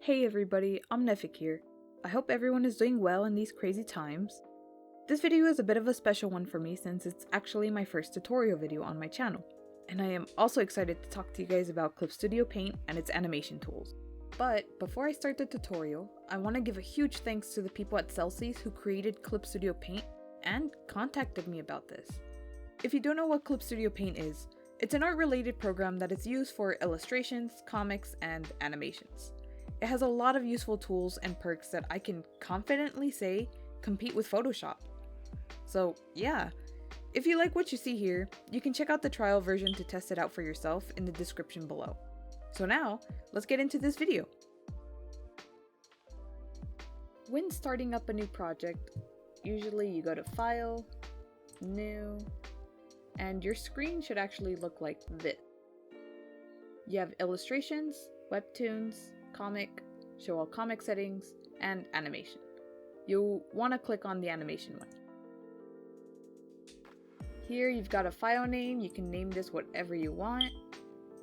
Hey everybody, Omnific here. I hope everyone is doing well in these crazy times. This video is a bit of a special one for me since it's actually my first tutorial video on my channel. And I am also excited to talk to you guys about Clip Studio Paint and its animation tools. But before I start the tutorial, I want to give a huge thanks to the people at Celsius who created Clip Studio Paint and contacted me about this. If you don't know what Clip Studio Paint is, it's an art-related program that is used for illustrations, comics, and animations. It has a lot of useful tools and perks that I can confidently say compete with Photoshop. So yeah, if you like what you see here, you can check out the trial version to test it out for yourself in the description below. So now, let's get into this video. When starting up a new project, usually you go to File, New, and your screen should actually look like this. You have illustrations, webtoons, comic, show all comic settings, and animation. You'll want to click on the animation one. Here you've got a file name, you can name this whatever you want.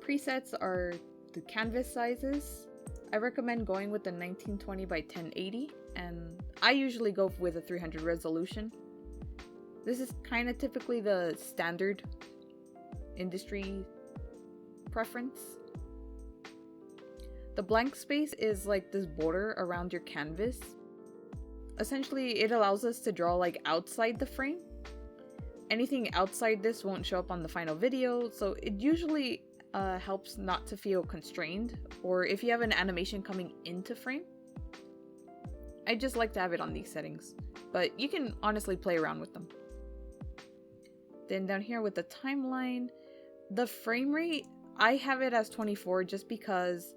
Presets are the canvas sizes. I recommend going with the 1920 by 1080, and I usually go with a 300 resolution. This is kind of typically the standard industry preference. The blank space is like this border around your canvas. Essentially, it allows us to draw like outside the frame. Anything outside this won't show up on the final video, so it usually helps not to feel constrained, or if you have an animation coming into frame. I just like to have it on these settings, but you can honestly play around with them. Then down here with the timeline, the frame rate, I have it as 24 just because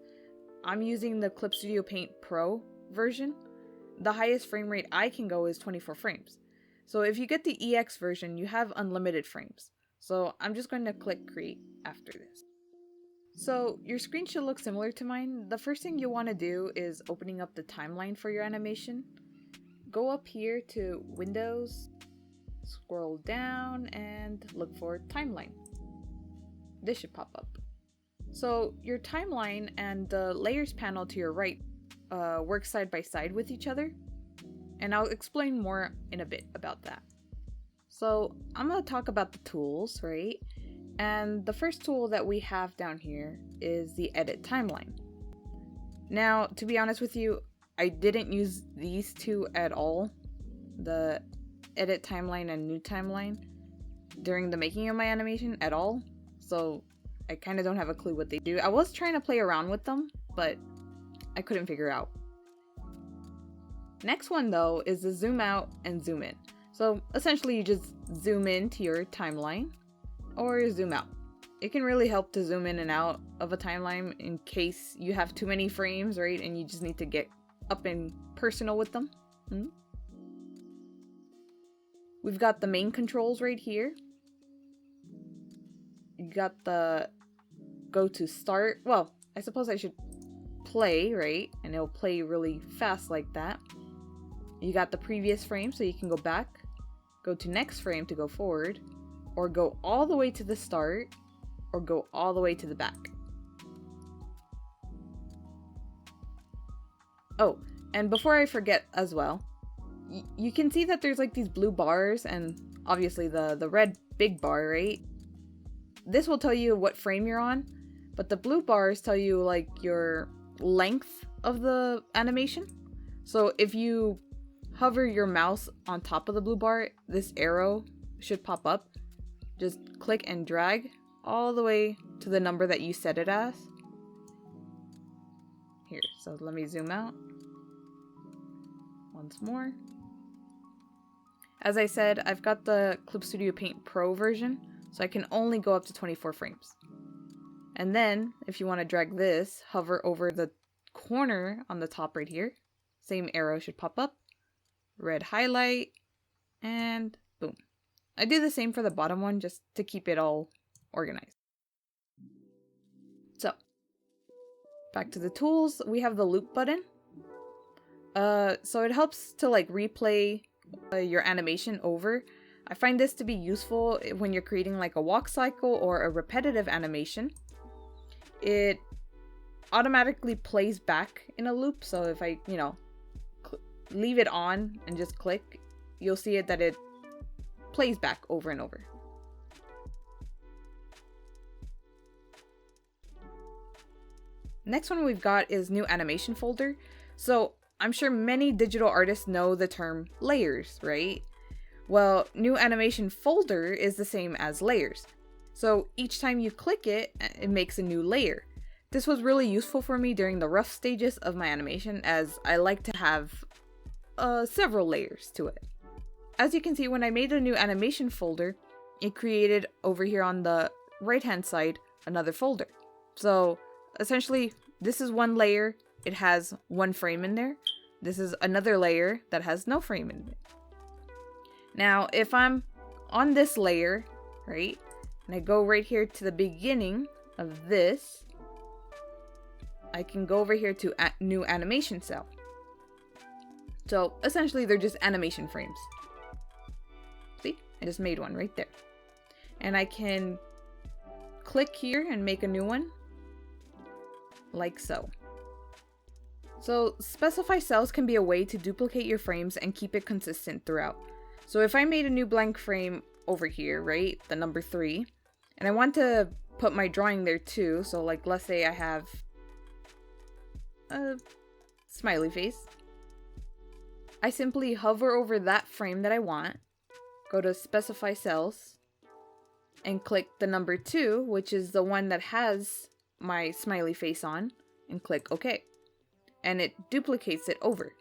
I'm using the Clip Studio Paint Pro version. The highest frame rate I can go is 24 frames. So if you get the EX version, you have unlimited frames. So I'm just going to click create after this. So your screen should look similar to mine. The first thing you'll want to do is opening up the timeline for your animation. Go up here to Windows, scroll down, and look for timeline. This should pop up. So your timeline and the layers panel to your right work side by side with each other. And I'll explain more in a bit about that. So I'm going to talk about the tools, right? And the first tool that we have down here is the edit timeline. Now, to be honest with you, I didn't use these two at all, the edit timeline and new timeline, during the making of my animation at all. So I kind of don't have a clue what they do. I was trying to play around with them, but I couldn't figure out. Next one though is the zoom out and zoom in. So essentially you just zoom in to your timeline or zoom out. It can really help to zoom in and out of a timeline in case you have too many frames, right? And you just need to get up and personal with them. We've got the main controls right here. You got the go to start. Well, I suppose I should play, right? And it'll play really fast like that. You got the previous frame so you can go back, go to next frame to go forward, or go all the way to the start, or go all the way to the back. Oh, and before I forget as well, you can see that there's like these blue bars and obviously the red big bar, right? This will tell you what frame you're on, but the blue bars tell you like your length of the animation. So if you hover your mouse on top of the blue bar, this arrow should pop up. Just click and drag all the way to the number that you set it as. Here, so let me zoom out once more. As I said, I've got the Clip Studio Paint Pro version, so I can only go up to 24 frames. And then, if you want to drag this, hover over the corner on the top right here. Same arrow should pop up. Red highlight, and boom. I do the same for the bottom one just to keep it all organized. So, back to the tools, we have the loop button. So it helps to like replay your animation over. I find this to be useful when you're creating like a walk cycle or a repetitive animation. It automatically plays back in a loop. So if I, leave it on and just click, you'll see it that it plays back over and over. Next one we've got is new animation folder. So I'm sure many digital artists know the term layers, right? Well, new animation folder is the same as layers. So each time you click it, it makes a new layer. This was really useful for me during the rough stages of my animation, as I like to have several layers to it. As you can see, when I made a new animation folder, it created over here on the right hand side another folder. So essentially, this is one layer, it has one frame in there. This is another layer that has no frame in it. Now, if I'm on this layer, right, and I go right here to the beginning of this, I can go over here to new animation cell. So essentially, they're just animation frames. See, I just made one right there. And I can click here and make a new one, like so. So specify cells can be a way to duplicate your frames and keep it consistent throughout. So if I made a new blank frame over here, right, the number 3, and I want to put my drawing there too, so like let's say I have a smiley face, I simply hover over that frame that I want, go to specify cells, and click the number 2, which is the one that has my smiley face on, and click OK. And it duplicates it over.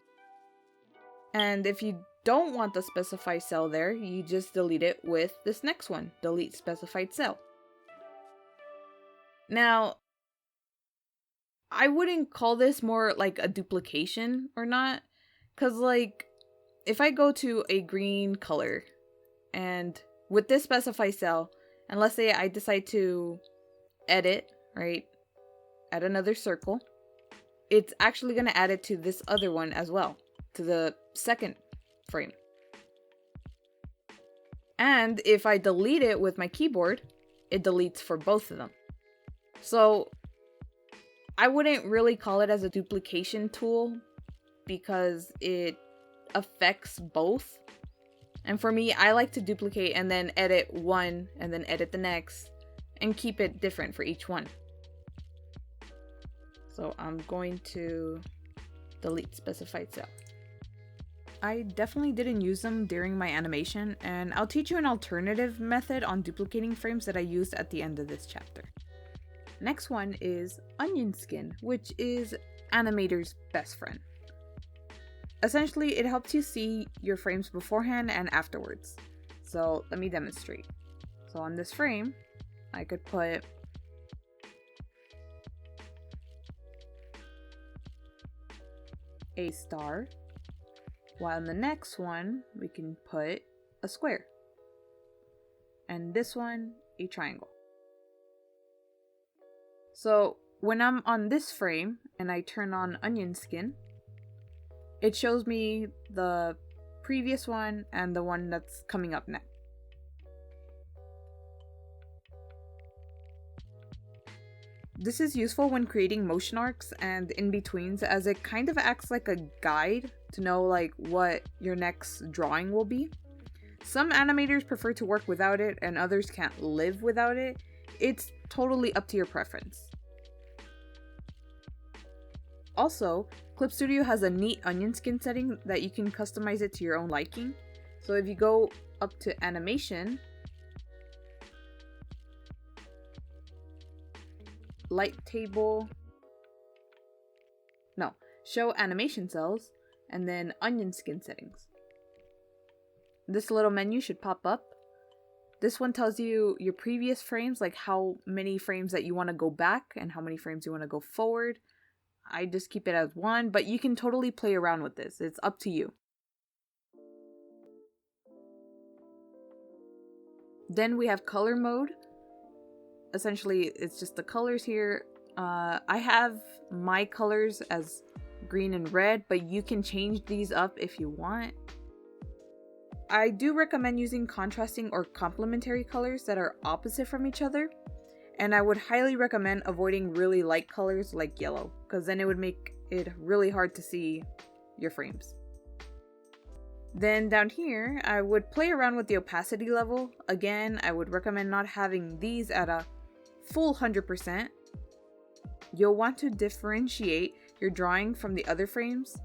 And if you don't want the specify cell there, you just delete it with this next one, delete specified cell. Now, I wouldn't call this more like a duplication or not, because like if I go to a green color and with this specify cell, and let's say I decide to edit, right, add another circle, it's actually going to add it to this other one as well, to the second frame. And if I delete it with my keyboard, it deletes for both of them. So I wouldn't really call it as a duplication tool because it affects both. And for me, I like to duplicate and then edit one and then edit the next and keep it different for each one. So I'm going to delete specified cell. I definitely didn't use them during my animation, and I'll teach you an alternative method on duplicating frames that I used at the end of this chapter. Next one is onion skin, which is Animator's best friend. Essentially, it helps you see your frames beforehand and afterwards. So let me demonstrate. So on this frame, I could put a star, while in the next one we can put a square, and this one a triangle. So when I'm on this frame and I turn on onion skin, it shows me the previous one and the one that's coming up next. This is useful when creating motion arcs and in-betweens, as it kind of acts like a guide to know like what your next drawing will be. Some animators prefer to work without it and others can't live without it. It's totally up to your preference. Also, Clip Studio has a neat onion skin setting that you can customize it to your own liking. So if you go up to animation, light table, no, show animation cells, and then onion skin settings. This little menu should pop up. This one tells you your previous frames, like how many frames that you want to go back and how many frames you want to go forward. I just keep it as 1, but you can totally play around with this. It's up to you. Then we have color mode. Essentially, it's just the colors here. I have my colors as green and red, but you can change these up if you want. I do recommend using contrasting or complementary colors that are opposite from each other. And I would highly recommend avoiding really light colors like yellow, because then it would make it really hard to see your frames. Then down here, I would play around with the opacity level. Again, I would recommend not having these at a full 100%. You'll want to differentiate your drawing from the other frames.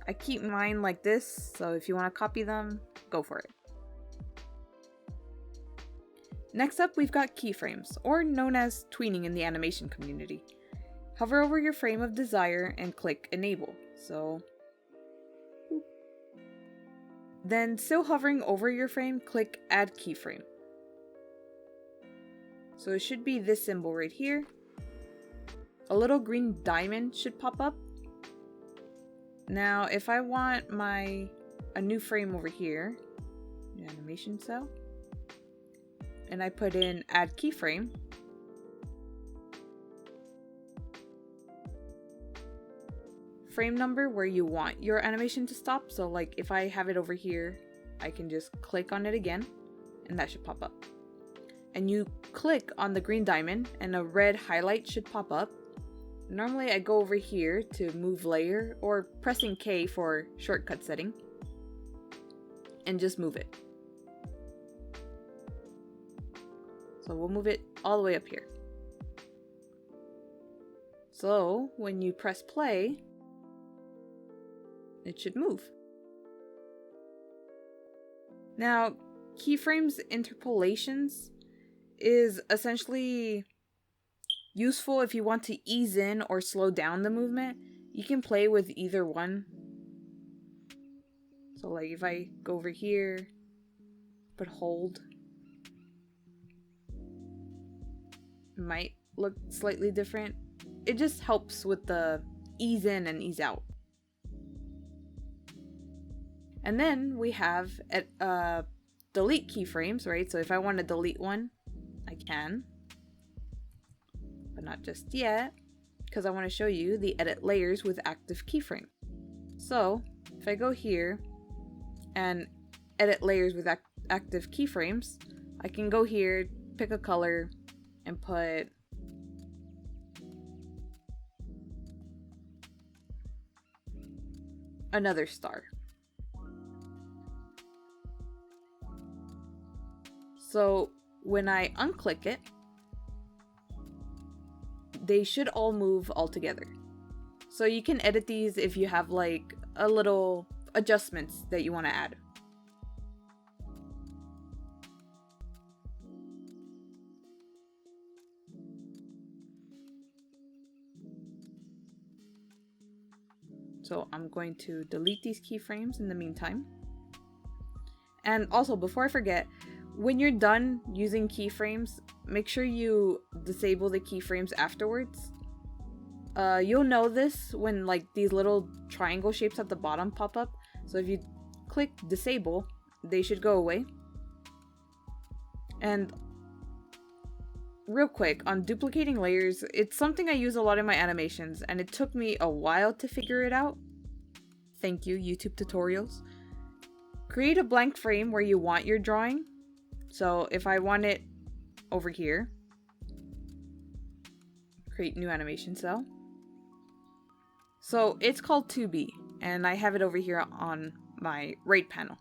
I keep mine like this, so if you want to copy them, go for it. Next up, we've got keyframes, or known as tweening in the animation community. Hover over your frame of desire and click enable. Then, still hovering over your frame, click add keyframe. So it should be this symbol right here. A little green diamond should pop up. Now, if I want a new frame over here, new animation cell, and I put in add keyframe, frame number where you want your animation to stop. So like if I have it over here, I can just click on it again and that should pop up. And you click on the green diamond and a red highlight should pop up. Normally I go over here to move layer, or pressing K for shortcut setting, and just move it. So we'll move it all the way up here. So when you press play, it should move. Now, keyframes interpolations is essentially useful if you want to ease in or slow down the movement. You can play with either one. So like if I go over here, but hold, it might look slightly different. It just helps with the ease in and ease out. And then we have delete keyframes, right? So if I want to delete one, I can, but not just yet, because I want to show you the edit layers with active keyframe. So if I go here and edit layers with active keyframes, I can go here, pick a color, and put another star. So when I unclick it, they should all move all together. So you can edit these if you have like a little adjustments that you want to add. So I'm going to delete these keyframes in the meantime. And also, before I forget, when you're done using keyframes, make sure you disable the keyframes afterwards. You'll know this when like these little triangle shapes at the bottom pop up. So if you click disable, they should go away. And real quick, on duplicating layers, it's something I use a lot in my animations, and it took me a while to figure it out. Thank you, YouTube tutorials. Create a blank frame where you want your drawing. So if I want it over here, create new animation cell. So it's called 2B, and I have it over here on my right panel.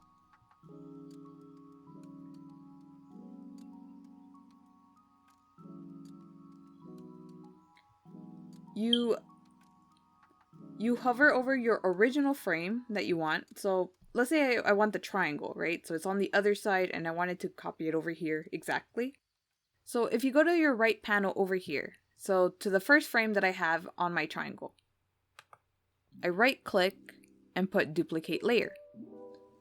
You hover over your original frame that you want. So let's say I want the triangle, right? So it's on the other side and I wanted to copy it over here exactly. So if you go to your right panel over here, so to the first frame that I have on my triangle, I right click and put duplicate layer.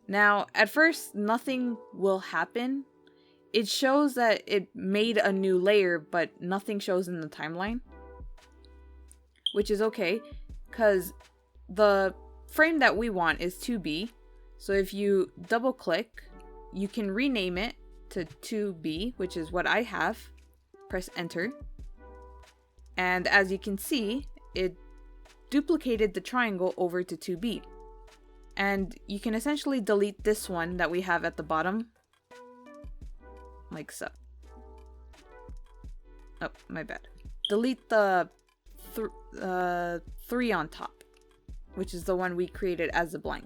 Now at first nothing will happen. It shows that it made a new layer, but nothing shows in the timeline, which is okay because the frame that we want is 2B. So if you double click, you can rename it to 2B, which is what I have. Press enter. And as you can see, it duplicated the triangle over to 2B. And you can essentially delete this one that we have at the bottom, like so. Oh, my bad. Delete the 3 on top, which is the one we created as a blank.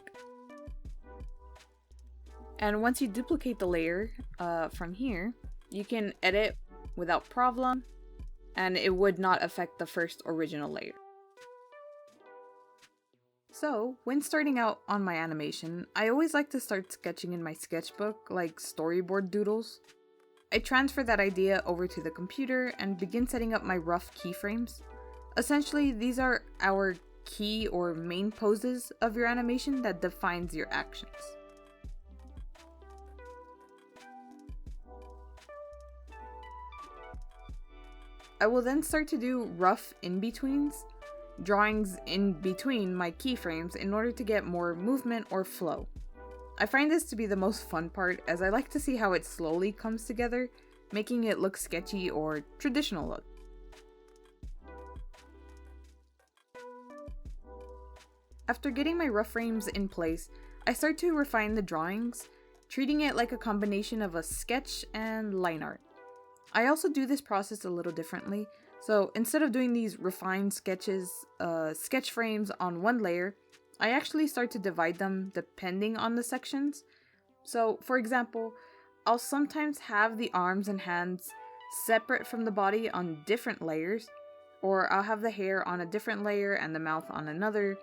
And once you duplicate the layer from here, you can edit without problem, and it would not affect the first original layer. So, when starting out on my animation, I always like to start sketching in my sketchbook, like storyboard doodles. I transfer that idea over to the computer and begin setting up my rough keyframes. Essentially, these are our key or main poses of your animation that defines your actions. I will then start to do rough in-betweens, drawings in between my keyframes in order to get more movement or flow. I find this to be the most fun part, as I like to see how it slowly comes together, making it look sketchy or traditional look. After getting my rough frames in place, I start to refine the drawings, treating it like a combination of a sketch and line art. I also do this process a little differently, so instead of doing these refined sketch frames on one layer, I actually start to divide them depending on the sections. So, for example, I'll sometimes have the arms and hands separate from the body on different layers, or I'll have the hair on a different layer and the mouth on another.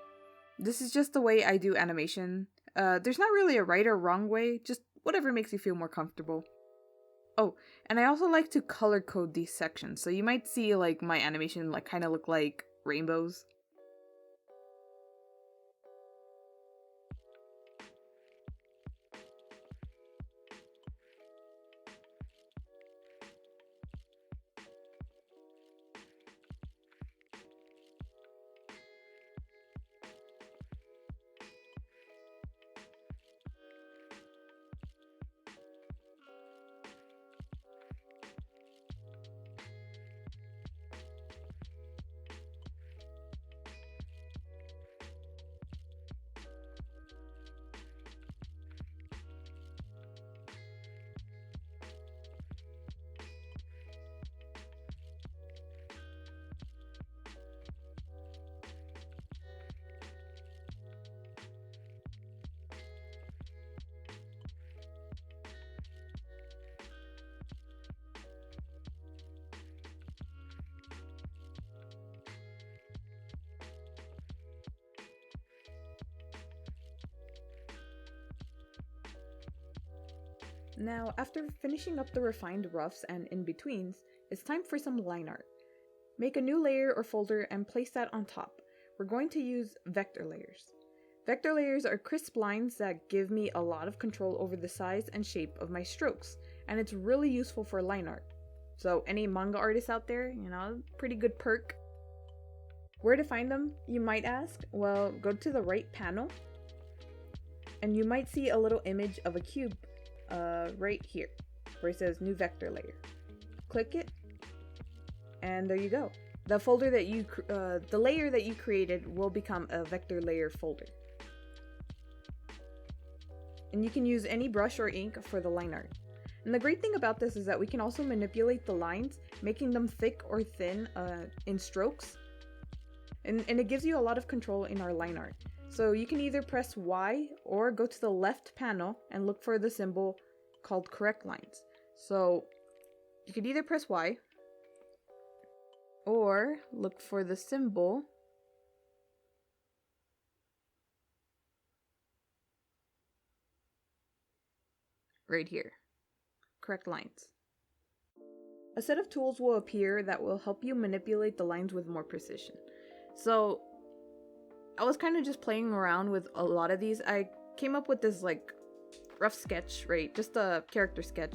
This is just the way I do animation. There's not really a right or wrong way, just whatever makes you feel more comfortable. Oh, and I also like to color code these sections, so you might see like my animation like kind of look like rainbows. Now, after finishing up the refined roughs and in-betweens, it's time for some line art. Make a new layer or folder and place that on top. We're going to use vector layers. Vector layers are crisp lines that give me a lot of control over the size and shape of my strokes, and it's really useful for line art. So any manga artists out there, pretty good perk. Where to find them, you might ask? Well, go to the right panel, and you might see a little image of a cube right here, where it says new vector layer. Click it, and there you go. The folder that the layer that you created will become a vector layer folder. And you can use any brush or ink for the line art. And the great thing about this is that we can also manipulate the lines, making them thick or thin in strokes. And it gives you a lot of control in our line art. So you can either press Y or go to the left panel and look for the symbol called correct lines. So you could either press Y or look for the symbol right here, correct lines. A set of tools will appear that will help you manipulate the lines with more precision. So I was kind of just playing around with a lot of these. I came up with this like rough sketch, right? Just a character sketch,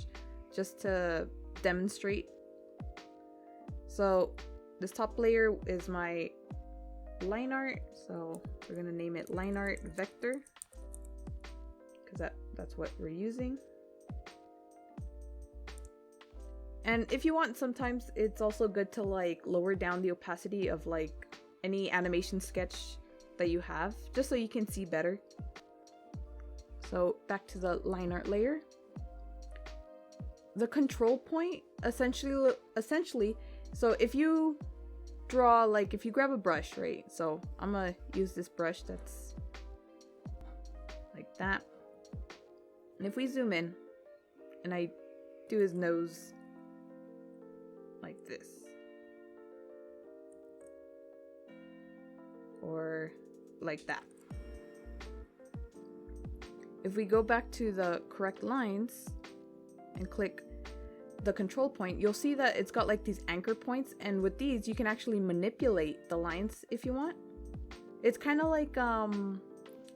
just to demonstrate. So this top layer is my line art. So we're gonna name it line art vector, because that's what we're using. And if you want, sometimes it's also good to like lower down the opacity of like any animation sketch that you have, just so you can see better. So back to the line art layer. The control point essentially So if you draw, like if you grab a brush, right? So I'm gonna use this brush that's like that. And if we zoom in and I do his nose like this, or like that. If we go back to the correct lines and click the control point, you'll see that it's got like these anchor points, and with these you can actually manipulate the lines if you want. It's kind of like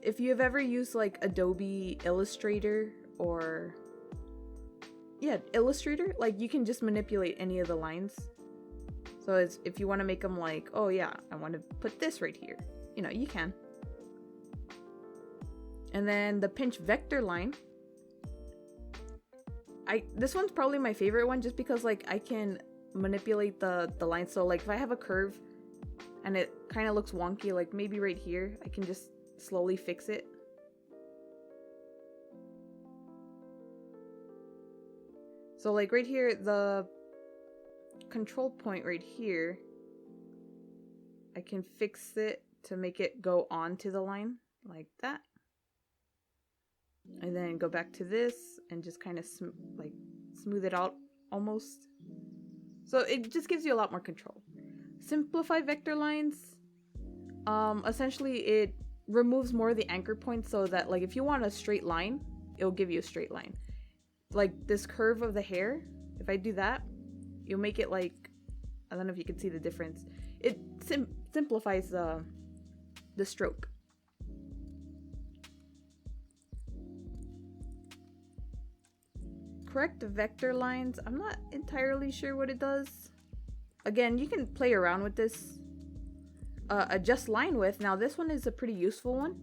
if you've ever used like Adobe Illustrator or Illustrator, like you can just manipulate any of the lines. So it's, if you want to make them like, oh yeah, I want to put this right here, you know, you can. And then the pinch vector line, this one's probably my favorite one, just because like I can manipulate the line. So like if I have a curve and it kind of looks wonky, like maybe right here, I can just slowly fix it. So like right here, the control point right here, I can fix it to make it go onto the line like that. And then go back to this and just kind of smooth it out almost. So it just gives you a lot more control. Simplify vector lines. Essentially it removes more of the anchor points, so that like if you want a straight line, it'll give you a straight line. Like this curve of the hair, if I do that, you'll make it like, I don't know if you can see the difference. It simplifies the stroke. Correct vector lines, I'm not entirely sure what it does. Again, you can play around with this. Adjust line width. Now this one is a pretty useful one.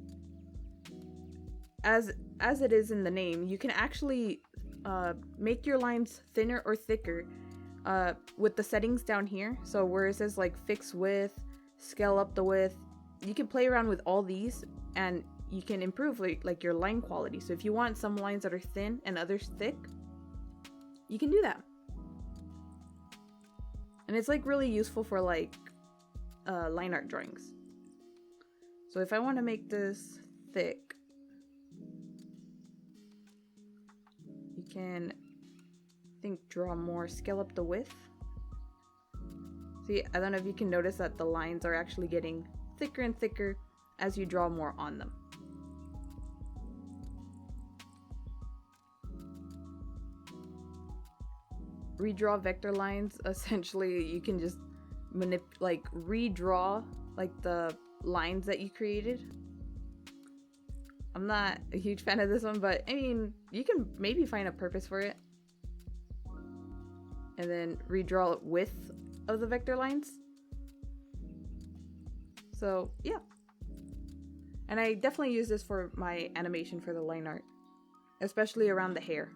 As it is in the name, you can actually make your lines thinner or thicker with the settings down here. So where it says like fix width, scale up the width, you can play around with all these and you can improve like your line quality. So if you want some lines that are thin and others thick, you can do that. And it's like really useful for like line art drawings. So if I want to make this thick, you can, I think, draw more, scale up the width. See, I don't know if you can notice that the lines are actually getting thicker and thicker as you draw more on them. Redraw vector lines. Essentially, you can just redraw like the lines that you created. I'm not a huge fan of this one, but I mean, you can maybe find a purpose for it. And then redraw width of the vector lines. So yeah. And I definitely use this for my animation for the line art, especially around the hair.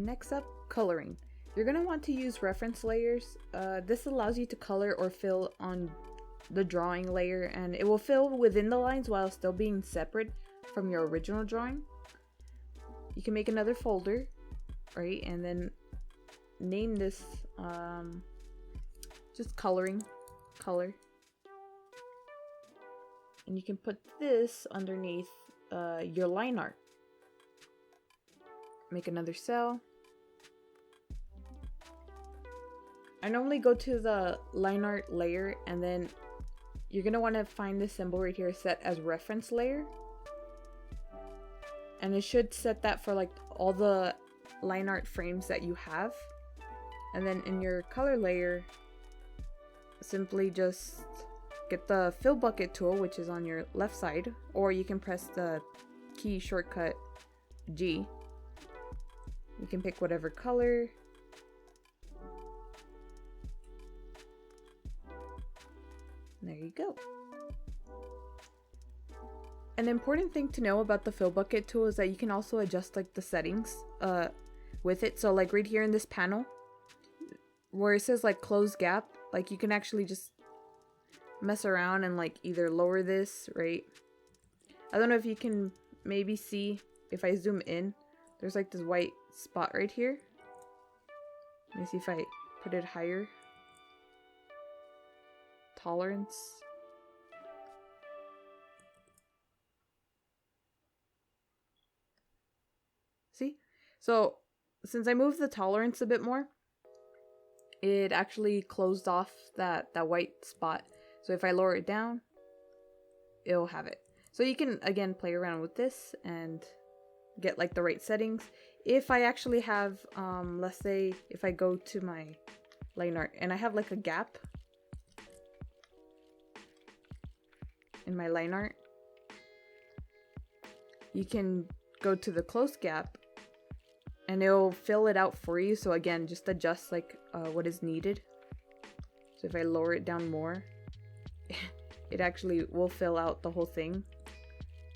Next up, coloring. You're going to want to use reference layers. This allows you to color or fill on the drawing layer, and it will fill within the lines while still being separate from your original drawing. You can make another folder, right, and then name this just coloring, color. And you can put this underneath your line art. make another cell. I normally go to the line art layer, and then you're gonna want to find this symbol right here set as reference layer, and it should set that for like all the line art frames that you have. And then in your color layer, simply just get the fill bucket tool, which is on your left side, or you can press the key shortcut G. You can pick whatever color. There you go. An important thing to know about the fill bucket tool is that you can also adjust like the settings with it. So like right here in this panel where it says like close gap, like you can actually just mess around and like either lower this, right? I don't know if you can maybe see if I zoom in, there's like this white spot right here. Let me see if I put it higher. Tolerance. See? So since I moved the tolerance a bit more, it actually closed off that white spot. So if I lower it down, it'll have it. So you can again play around with this and get like the right settings. If I actually have let's say if I go to my line art and I have like a gap in my line art, you can go to the close gap and it'll fill it out for you. So again, just adjust like what is needed. So if I lower it down more, it actually will fill out the whole thing.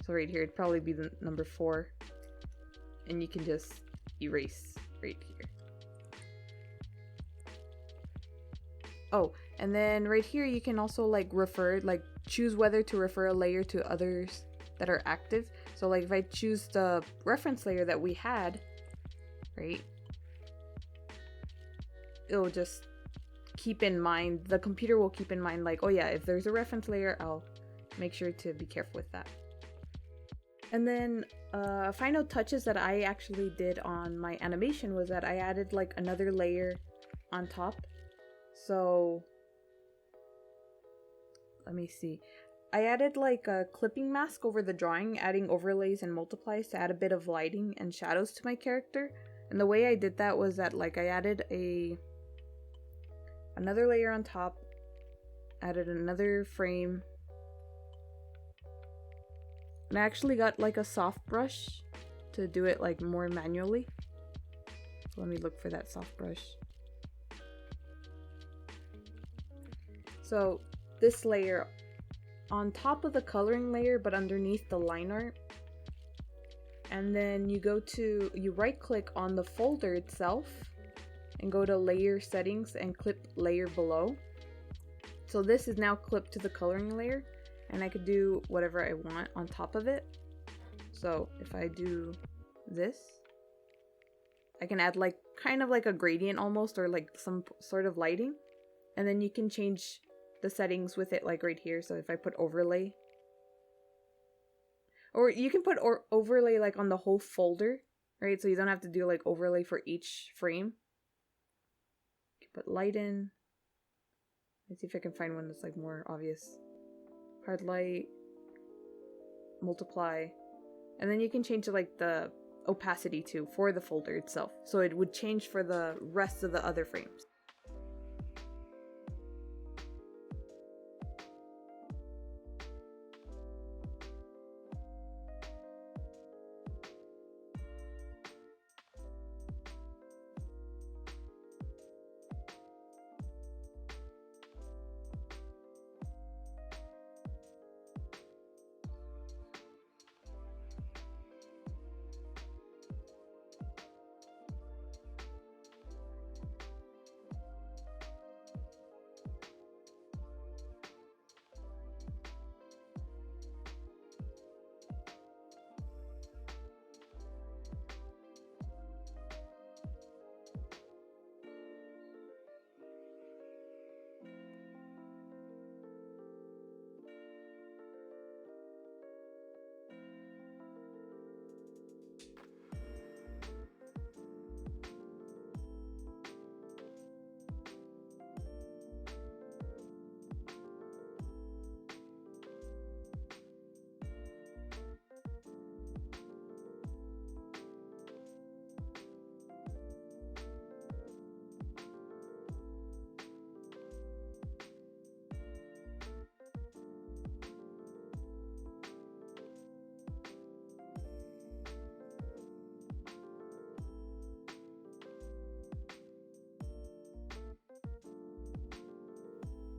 So right here, it'd probably be the number 4, and you can just erase right here. Oh, and then right here you can also like refer, like choose whether to refer a layer to others that are active. So like if I choose the reference layer that we had, right, it'll just keep in mind, the computer will keep in mind like, oh yeah, if there's a reference layer, I'll make sure to be careful with that. And then final touches that I actually did on my animation was that I added like another layer on top. So let me see. I added like a clipping mask over the drawing, adding overlays and multiplies to add a bit of lighting and shadows to my character. And the way I did that was that like I added another layer on top, added another frame, and I actually got like a soft brush to do it like more manually. So let me look for that soft brush. So this layer on top of the coloring layer but underneath the line art, and then you right click on the folder itself and go to layer settings and clip layer below. So this is now clipped to the coloring layer, and I could do whatever I want on top of it. So if I do this, I can add like kind of like a gradient almost, or like some sort of lighting, and then you can change the settings with it like right here. So if I put overlay, or you can put overlay like on the whole folder, right? So you don't have to do like overlay for each frame. You can put light in. Let's see if I can find one that's like more obvious. Hard light, multiply, and then you can change like the opacity too for the folder itself. So it would change for the rest of the other frames.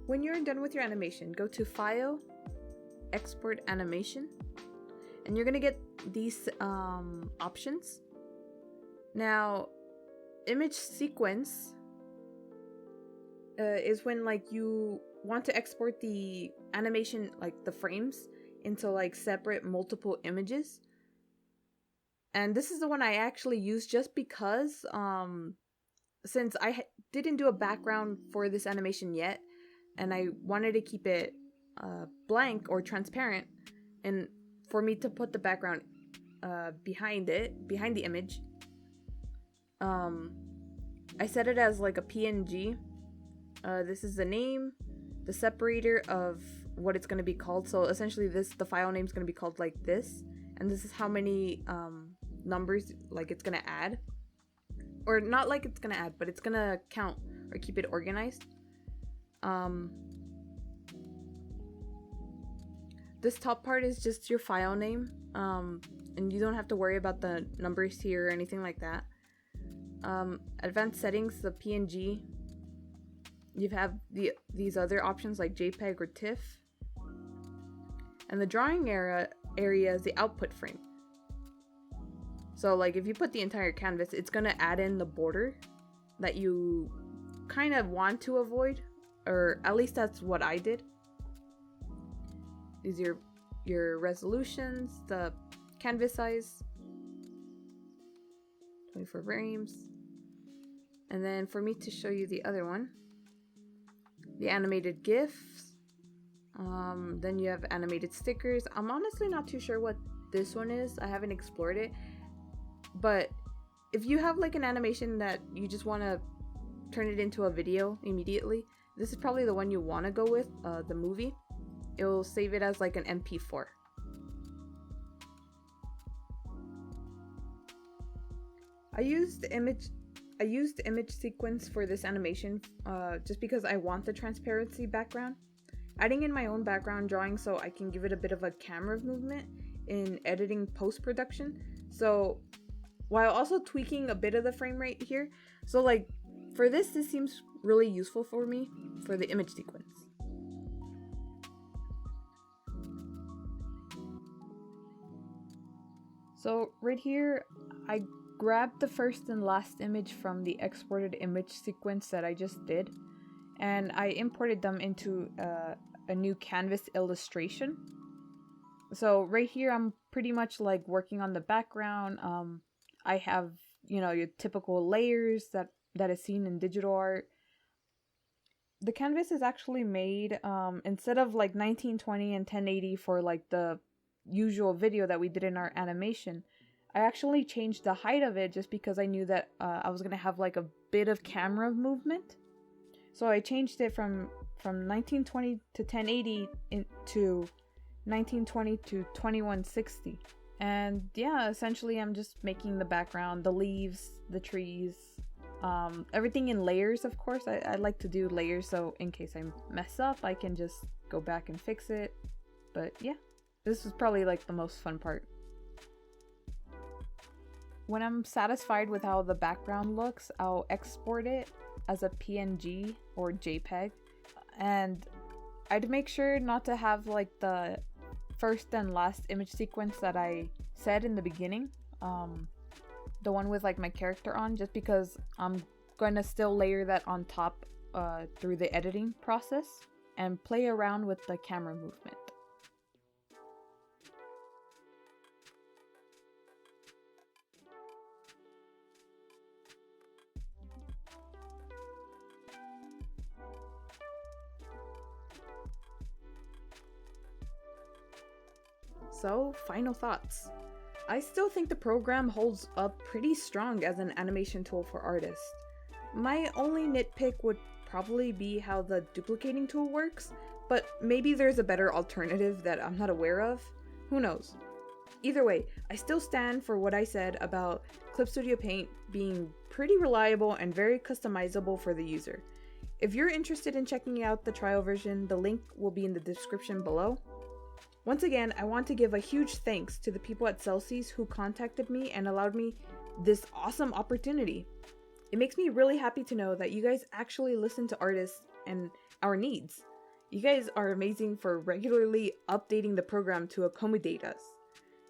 When you're done with your animation, go to File, Export Animation, and you're gonna get these options. Now, image sequence is when like you want to export the animation, like the frames, into like separate multiple images. And this is the one I actually use just because since I didn't do a background for this animation yet, and I wanted to keep it blank or transparent, and for me to put the background behind the image, I set it as like a PNG. This is the name, the separator of what it's going to be called. So essentially the file name is going to be called like this, and this is how many numbers like it's going to add, or not like it's going to add, but it's going to count or keep it organized. This top part is just your file name, and you don't have to worry about the numbers here or anything like that. Advanced settings, the PNG, you have these other options like JPEG or TIFF, and the drawing area is the output frame. So like if you put the entire canvas, it's gonna add in the border that you kind of want to avoid, or at least that's what I did. These are your resolutions, the canvas size, 24 frames. And then for me to show you the other one, the animated GIFs, then you have animated stickers. I'm honestly not too sure what this one is. I haven't explored it. But if you have like an animation that you just want to turn it into a video immediately, this is probably the one you want to go with, the movie. It'll save it as like an MP4. I used image sequence for this animation just because I want the transparency background. Adding in my own background drawing so I can give it a bit of a camera movement in editing post-production. So while also tweaking a bit of the frame rate here. So like for this seems really useful for me for the image sequence. So right here, I grabbed the first and last image from the exported image sequence that I just did, and I imported them into a new canvas illustration. So right here, I'm pretty much like working on the background. I have, you know, your typical layers that is seen in digital art. The canvas is actually made instead of like 1920 and 1080 for like the usual video that we did in our animation. I actually changed the height of it just because I knew that I was gonna have like a bit of camera movement. So I changed it from 1920 to 1080 to 1920 to 2160. And yeah, essentially I'm just making the background, the leaves, the trees, everything in layers, of course. I like to do layers so in case I mess up, I can just go back and fix it. But yeah, this is probably like the most fun part. When I'm satisfied with how the background looks, I'll export it as a PNG or JPEG. And I'd make sure not to have like the first and last image sequence that I said in the beginning. The one with like my character on, just because I'm going to still layer that on top through the editing process and play around with the camera movement. So, final thoughts. I still think the program holds up pretty strong as an animation tool for artists. My only nitpick would probably be how the duplicating tool works, but maybe there's a better alternative that I'm not aware of. Who knows? Either way, I still stand for what I said about Clip Studio Paint being pretty reliable and very customizable for the user. If you're interested in checking out the trial version, the link will be in the description below. Once again, I want to give a huge thanks to the people at Celsius who contacted me and allowed me this awesome opportunity. It makes me really happy to know that you guys actually listen to artists and our needs. You guys are amazing for regularly updating the program to accommodate us.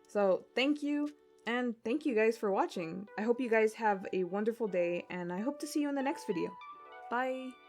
So thank you, and thank you guys for watching. I hope you guys have a wonderful day, and I hope to see you in the next video. Bye!